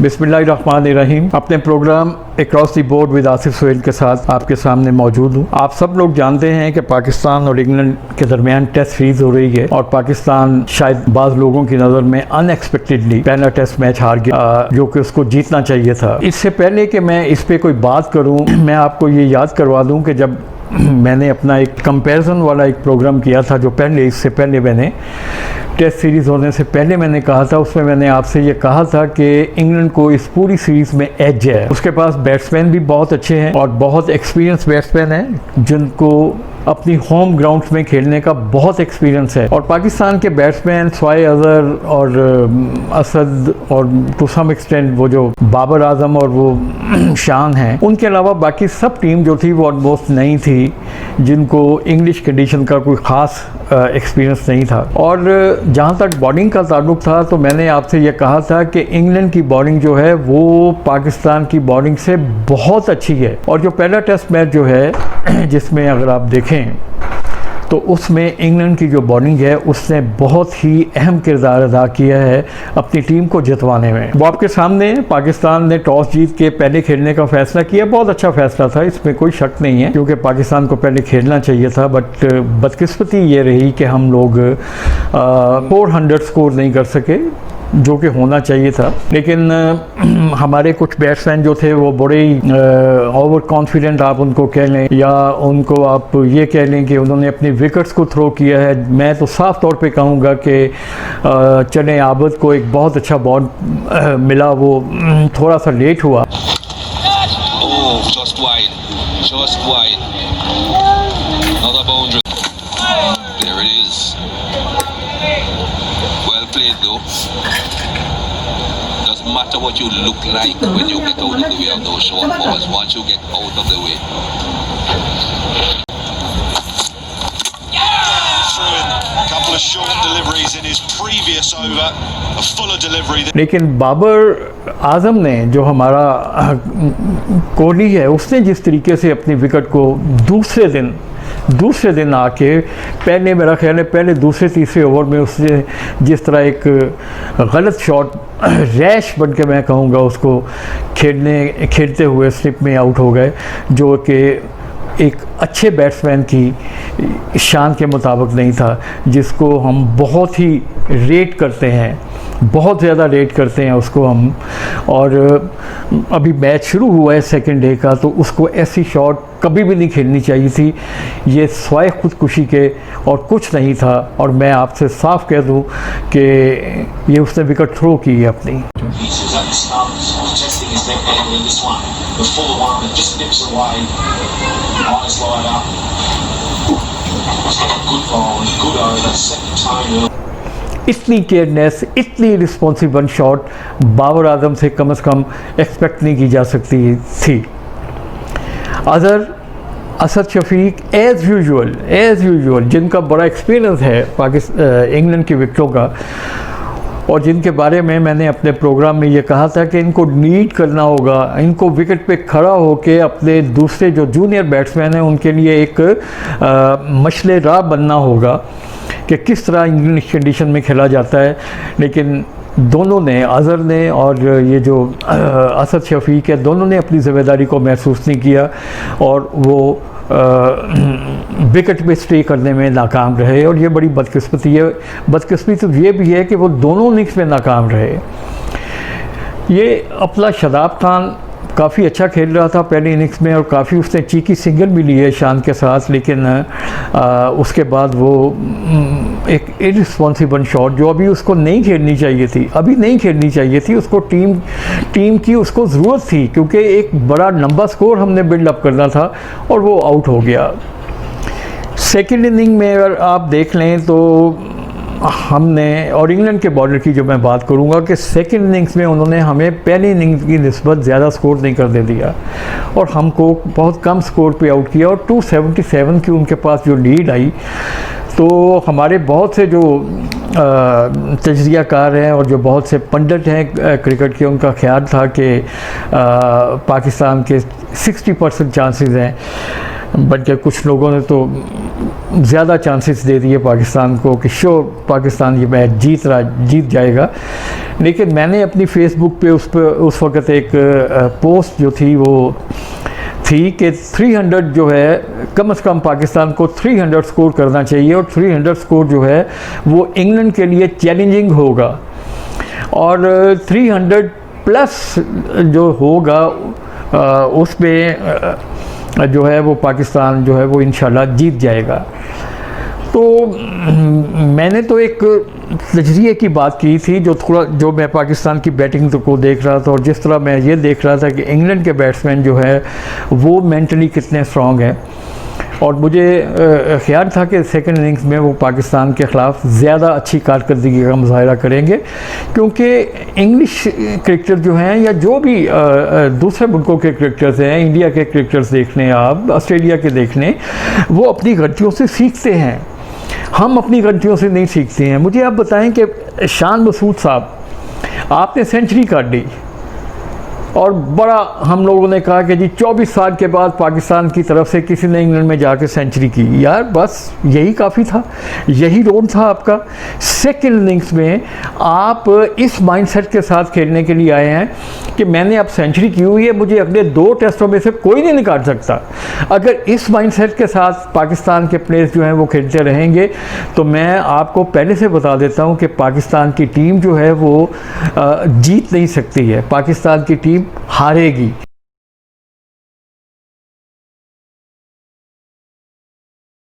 बिस्मिल्लाहिर्रहमानिर्रहीम। अपने program across the board with Asif Sohail के साथ आपके सामने मौजूद हूँ। आप सब लोग जानते हैं कि पाकिस्तान और इंग्लैंड के दरमियान टेस्ट सीरीज हो रही है और पाकिस्तान शायद बाज़ लोगों की नज़र में अनएक्सपेक्टेडली पहला टेस्ट मैच हार गया जो कि उसको जीतना चाहिए था। इससे पहले कि मैं इस पर कोई बात करूँ, मैं आपको ये याद करवा दूँ कि जब मैंने अपना एक कंपैरिजन वाला एक प्रोग्राम किया था जो इससे पहले मैंने टेस्ट सीरीज़ होने से पहले मैंने कहा था, उसमें मैंने आपसे ये कहा था कि इंग्लैंड को इस पूरी सीरीज़ में एज है। उसके पास बैट्समैन भी बहुत अच्छे हैं और बहुत एक्सपीरियंस बैट्समैन हैं जिनको अपनी होम ग्राउंड्स में खेलने का बहुत एक्सपीरियंस है। और पाकिस्तान के बैट्समैन स्वाए अजहर और असद और टू सम एक्सटेंट वो जो बाबर आजम और वो शान हैं, उनके अलावा बाकी सब टीम जो थी वो ऑलमोस्ट नई थी, जिनको इंग्लिश कंडीशन का कोई ख़ास एक्सपीरियंस नहीं था। और जहाँ तक बॉलिंग का ताल्लुक था तो मैंने आपसे ये कहा था कि इंग्लैंड की बॉलिंग जो है वो पाकिस्तान की बॉलिंग से बहुत अच्छी है। और जो पहला टेस्ट मैच जो है जिसमें अगर आप देखें तो उसमें इंग्लैंड की जो बॉलिंग है उसने बहुत ही अहम किरदार अदा किया है अपनी टीम को जितवाने में। वो आपके सामने पाकिस्तान ने टॉस जीत के पहले खेलने का फैसला किया, बहुत अच्छा फैसला था, इसमें कोई शक नहीं है क्योंकि पाकिस्तान को पहले खेलना चाहिए था। बट बदकिस्मती ये रही कि हम लोग 400 स्कोर नहीं कर सके जो कि होना चाहिए था। लेकिन हमारे कुछ बैट्समैन जो थे वो बड़े ही ओवर कॉन्फिडेंट आप उनको कह लें या उनको आप ये कह लें कि उन्होंने अपने विकेट्स को थ्रो किया है। मैं तो साफ तौर पे कहूँगा कि चने आबद को एक बहुत अच्छा बॉल मिला, वो थोड़ा सा लेट हुआ। Matter what you look like when you get out of the way of those short balls, once you get out of the way. Couple of short deliveries in his previous over, a fuller delivery. लेकिन बाबर आजम ने जो हमारा कोहली है उसने जिस तरीके से अपनी विकेट को दूसरे दिन आके पहले मेरा ख्याल है पहले दूसरे तीसरे ओवर में उसने जिस तरह एक गलत शॉट रैश बन के मैं कहूँगा उसको खेलते हुए स्लिप में आउट हो गए, जो कि एक अच्छे बैट्समैन की शान के मुताबिक नहीं था, जिसको हम बहुत ही रेट करते हैं, बहुत ज़्यादा रेट करते हैं उसको हम। और अभी मैच शुरू हुआ है सेकंड डे का, तो उसको ऐसी शॉट कभी भी नहीं खेलनी चाहिए थी। ये स्वाय खुदकुशी के और कुछ नहीं था। और मैं आपसे साफ कह दूं कि ये उसने विकेट थ्रो की है अपनी। इतनी केयरनेस, इतनी रिस्पॉन्सिबल शॉट बाबर आजम से कम एक्सपेक्ट नहीं की जा सकती थी। अजहर, असद शफीक एज़ यूजुअल जिनका बड़ा एक्सपीरियंस है इंग्लैंड की विकेटों का और जिनके बारे में मैंने अपने प्रोग्राम में ये कहा था कि इनको लीड करना होगा, इनको विकेट पे खड़ा होकर अपने दूसरे जो जूनियर बैट्समैन हैं उनके लिए एक मशले राह बनना होगा कि किस तरह इंग्लिश कंडीशन में खेला जाता है। लेकिन दोनों ने, अजहर ने और ये जो असद शफीक है, दोनों ने अपनी ज़िम्मेदारी को महसूस नहीं किया और वो विकेट पे स्टे करने में नाकाम रहे। और ये बड़ी बदकिस्मती है। बदकिस्मती तो ये भी है कि वो दोनों इनिंग्स में नाकाम रहे। ये अपना शादाब खान काफ़ी अच्छा खेल रहा था पहली इनिंग्स में और काफ़ी उसने चीकी सिंगल भी ली है शान के साथ, लेकिन उसके बाद वो एक इररिस्पॉन्सिबल शॉट जो अभी उसको नहीं खेलनी चाहिए थी, उसको टीम की उसको ज़रूरत थी क्योंकि एक बड़ा लंबा स्कोर हमने बिल्डअप करना था और वो आउट हो गया। सेकेंड इनिंग में अगर आप देख लें तो हमने, और इंग्लैंड के बॉलर की जो मैं बात करूंगा कि सेकंड इनिंग्स में उन्होंने हमें पहली इनिंग्स की निस्बत ज़्यादा स्कोर नहीं कर दे दिया और हमको बहुत कम स्कोर पे आउट किया। और 277 की उनके पास जो लीड आई, तो हमारे बहुत से जो तजज़ियाकार हैं और जो बहुत से पंडित हैं क्रिकेट के, उनका ख्याल था कि पाकिस्तान के 60% चांसेस हैं, बल्कि कुछ लोगों ने तो ज़्यादा चांसेस दे दिए पाकिस्तान को कि श्योर पाकिस्तान ये मैच जीत जाएगा। लेकिन मैंने अपनी फेसबुक पे उस वक़्त एक पोस्ट जो थी वो थी कि 300 जो है कम से कम पाकिस्तान को 300 स्कोर करना चाहिए, और 300 स्कोर जो है वो इंग्लैंड के लिए चैलेंजिंग होगा, और 300 प्लस जो होगा उसमें जो है वो पाकिस्तान जो है वो इंशाल्लाह जीत जाएगा। तो मैंने तो एक नज़रिए की बात की थी, जो मैं पाकिस्तान की बैटिंग को देख रहा था, और जिस तरह मैं ये देख रहा था कि इंग्लैंड के बैट्समैन जो है वो मेंटली कितने स्ट्रॉन्ग हैं, और मुझे ख्याल था कि सेकंड इनिंग्स में वो पाकिस्तान के ख़िलाफ़ ज़्यादा अच्छी कारकर्दगी का मुजाहरा करेंगे, क्योंकि इंग्लिश क्रिकेटर जो हैं या जो भी दूसरे मुल्कों के क्रिकेटर्स हैं, इंडिया के क्रिकेटर्स देख लें आप, ऑस्ट्रेलिया के देख लें, वो अपनी गलतियों से सीखते हैं, हम अपनी गलतियों से नहीं सीखते हैं। मुझे आप बताएं कि शान मसूद साहब, आपने सेंचुरी काट दी, और बड़ा हम लोगों ने कहा कि जी 24 साल के बाद पाकिस्तान की तरफ से किसी ने इंग्लैंड में जाके सेंचुरी की। यार बस यही काफ़ी था, यही रोड था आपका। सेकंड इनिंग्स में आप इस माइंडसेट के साथ खेलने के लिए आए हैं कि मैंने अब सेंचुरी की हुई है, मुझे अगले 2 टेस्टों में से कोई नहीं निकाल सकता। अगर इस माइंडसेट के साथ पाकिस्तान के प्लेयर्स जो हैं वो खेलते रहेंगे तो मैं आपको पहले से बता देता हूँ कि पाकिस्तान की टीम जो है वो जीत नहीं सकती है, पाकिस्तान की टीम हारेगी।